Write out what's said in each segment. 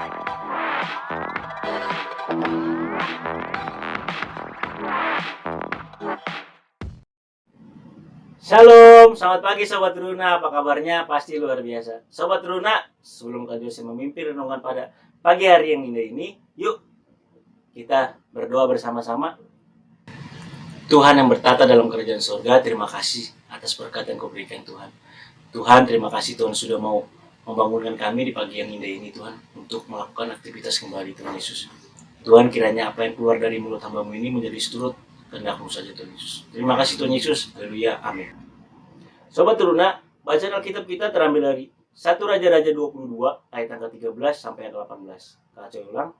Shalom, selamat pagi Sobat Runa, apa kabarnya? Pasti luar biasa. Sobat Runa, sebelum Kak Jose memimpin renungan pada pagi hari yang indah ini, yuk kita berdoa bersama-sama. Tuhan yang bertata dalam kerajaan surga, terima kasih atas berkat yang Kau berikan Tuhan. Tuhan, terima kasih Tuhan sudah mau membangunkan kami di pagi yang indah ini Tuhan, untuk melakukan aktivitas kembali Tuhan Yesus. Tuhan, kiranya apa yang keluar dari mulut hamba-Mu ini menjadi seturut kehendak-Mu saja Tuhan Yesus. Terima kasih Tuhan Yesus, haleluya, amin. Sobat Runa, bacaan Alkitab kita terambil dari 1 Raja-Raja 22 ayat angka 13 sampai angka 18. Kita ulang.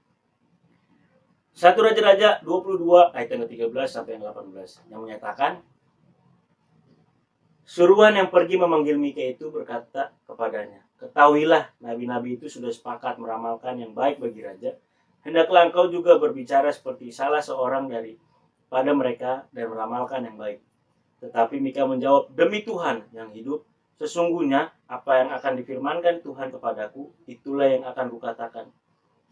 1 Raja-Raja 22 ayat angka 13 sampai angka 18 yang menyatakan, suruhan yang pergi memanggil Mika itu berkata kepadanya, ketahuilah, nabi-nabi itu sudah sepakat meramalkan yang baik bagi raja. Hendaklah engkau juga berbicara seperti salah seorang daripada mereka dan meramalkan yang baik. Tetapi Mika menjawab, demi Tuhan yang hidup, sesungguhnya apa yang akan difirmankan Tuhan kepadaku, itulah yang akan kukatakan.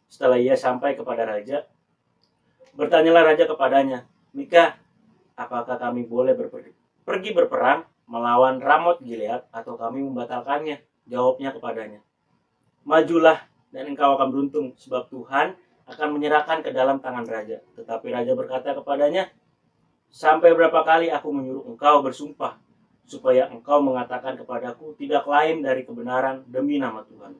Setelah ia sampai kepada raja, bertanyalah raja kepadanya, Mika, apakah kami boleh pergi berperang melawan Ramot Gilead atau kami membatalkannya? Jawabnya kepadanya, majulah dan engkau akan beruntung, sebab Tuhan akan menyerahkan ke dalam tangan raja. Tetapi raja berkata kepadanya, sampai berapa kali aku menyuruh engkau bersumpah, supaya engkau mengatakan kepadaku tidak lain dari kebenaran demi nama Tuhan.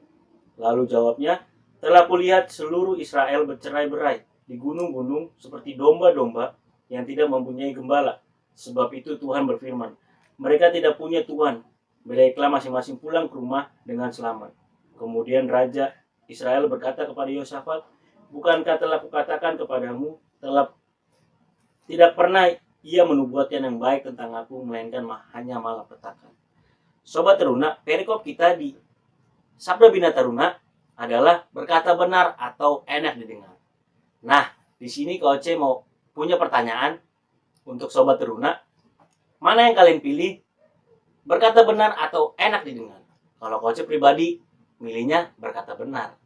Lalu jawabnya, telah kulihat seluruh Israel bercerai-berai di gunung-gunung seperti domba-domba yang tidak mempunyai gembala. Sebab itu Tuhan berfirman, mereka tidak punya Tuhan, baiklah masing-masing pulang ke rumah dengan selamat. Kemudian Raja Israel berkata kepada Yosafat, bukankah telah kukatakan kepadamu, tidak pernah ia menubuatkan yang baik tentang aku, melainkan hanya malapetaka. Sobat Teruna, perikop kita di Sabda Bina Taruna adalah berkata benar atau enak didengar. Nah, di sini Kak Oce mau punya pertanyaan untuk Sobat Teruna. Mana yang kalian pilih? Berkata benar atau enak didengar? Kalau Kak Oce pribadi, milihnya berkata benar.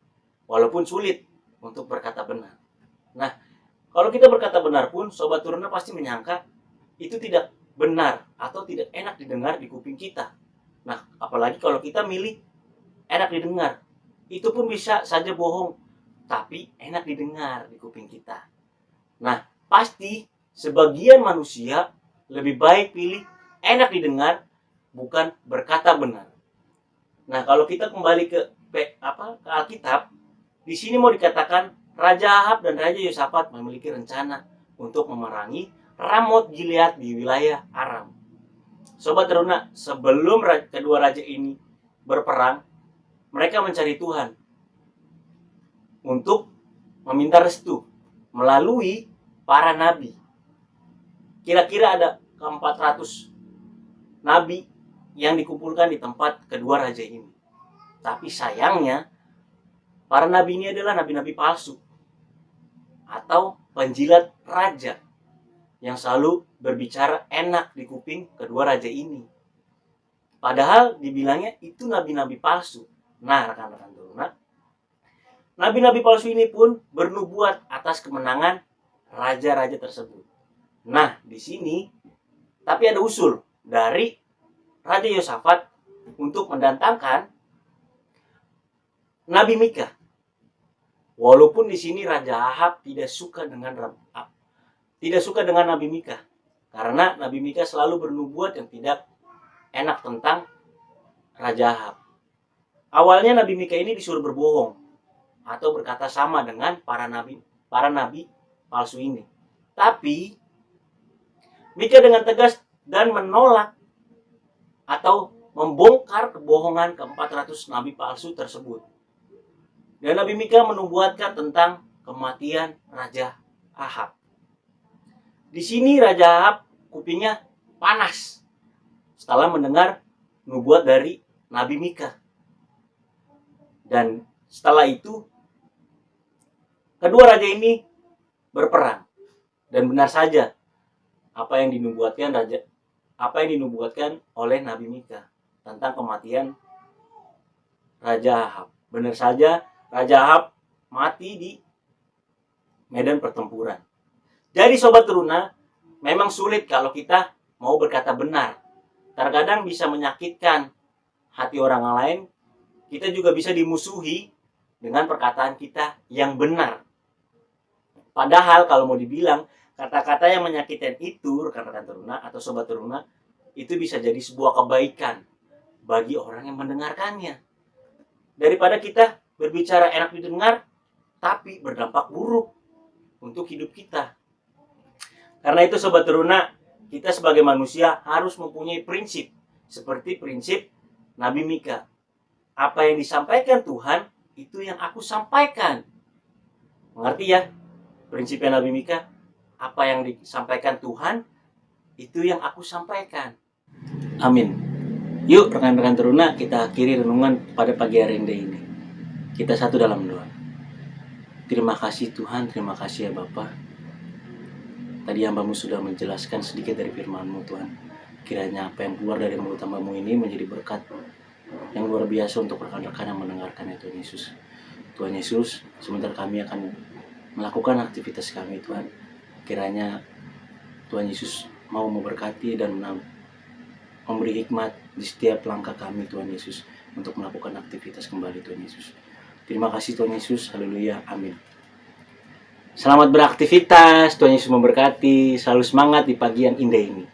Walaupun sulit untuk berkata benar. Nah, kalau kita berkata benar pun, Sobat Turuna pasti menyangka itu tidak benar atau tidak enak didengar di kuping kita. Nah, apalagi kalau kita milih enak didengar, itu pun bisa saja bohong, tapi enak didengar di kuping kita. Nah, pasti sebagian manusia lebih baik pilih enak didengar, bukan berkata benar. Nah, kalau kita kembali ke Alkitab, di sini mau dikatakan Raja Ahab dan Raja Yosafat memiliki rencana untuk memerangi Ramot Gilead di wilayah Aram. Sobat Teruna, sebelum kedua raja ini berperang, mereka mencari Tuhan untuk meminta restu melalui para nabi. Kira-kira ada 400 nabi yang dikumpulkan di tempat kedua raja ini. Tapi sayangnya, para nabi ini adalah nabi-nabi palsu atau penjilat raja yang selalu berbicara enak di kuping kedua raja ini. Padahal dibilangnya itu nabi-nabi palsu. Nah, rekan-rekan Teruna, nabi-nabi palsu ini pun bernubuat atas kemenangan raja-raja tersebut. Nah, di sini tapi ada usul dari Raja Yosafat untuk mendatangkan Nabi Mika. Walaupun di sini Raja Ahab tidak suka dengan Nabi Mika, karena Nabi Mika selalu bernubuat yang tidak enak tentang Raja Ahab. Awalnya Nabi Mika ini disuruh berbohong atau berkata sama dengan para nabi palsu ini. Tapi Mika dengan tegas dan menolak atau membongkar kebohongan ke-400 nabi palsu tersebut. Dan Nabi Mika menubuatkan tentang kematian Raja Ahab. Di sini Raja Ahab kupingnya panas setelah mendengar nubuat dari Nabi Mika. Dan setelah itu kedua raja ini berperang. Dan benar saja apa yang dinubuatkan oleh Nabi Mika tentang kematian Raja Ahab. Benar saja Raja Ahab mati di medan pertempuran. Jadi Sobat Teruna, memang sulit kalau kita mau berkata benar. Terkadang bisa menyakitkan hati orang lain. Kita juga bisa dimusuhi dengan perkataan kita yang benar. Padahal kalau mau dibilang, kata-kata yang menyakitkan itu, rekan-rekan Teruna atau Sobat Teruna, itu bisa jadi sebuah kebaikan bagi orang yang mendengarkannya. Daripada kita berbicara enak didengar, tapi berdampak buruk untuk hidup kita. Karena itu Sobat Teruna, kita sebagai manusia harus mempunyai prinsip. Seperti prinsip Nabi Mika. Apa yang disampaikan Tuhan, itu yang aku sampaikan. Mengerti ya? Prinsipnya Nabi Mika. Apa yang disampaikan Tuhan, itu yang aku sampaikan. Amin. Yuk rekan-rekan Teruna, kita akhiri renungan pada pagi hari ini. Kita satu dalam doa. Terima kasih Tuhan, terima kasih ya Bapa. Tadi hamba-Mu sudah menjelaskan sedikit dari firman-Mu Tuhan. Kiranya apa yang keluar dari mulut hamba-Mu ini menjadi berkat yang luar biasa untuk rekan-rekan yang mendengarkan ya Tuhan Yesus. Tuhan Yesus, sebentar kami akan melakukan aktivitas kami Tuhan. Kiranya Tuhan Yesus mau memberkati dan memberi hikmat di setiap langkah kami Tuhan Yesus untuk melakukan aktivitas kembali Tuhan Yesus. Terima kasih Tuhan Yesus, haleluya, amin. Selamat beraktivitas, Tuhan Yesus memberkati, selalu semangat di pagi yang indah ini.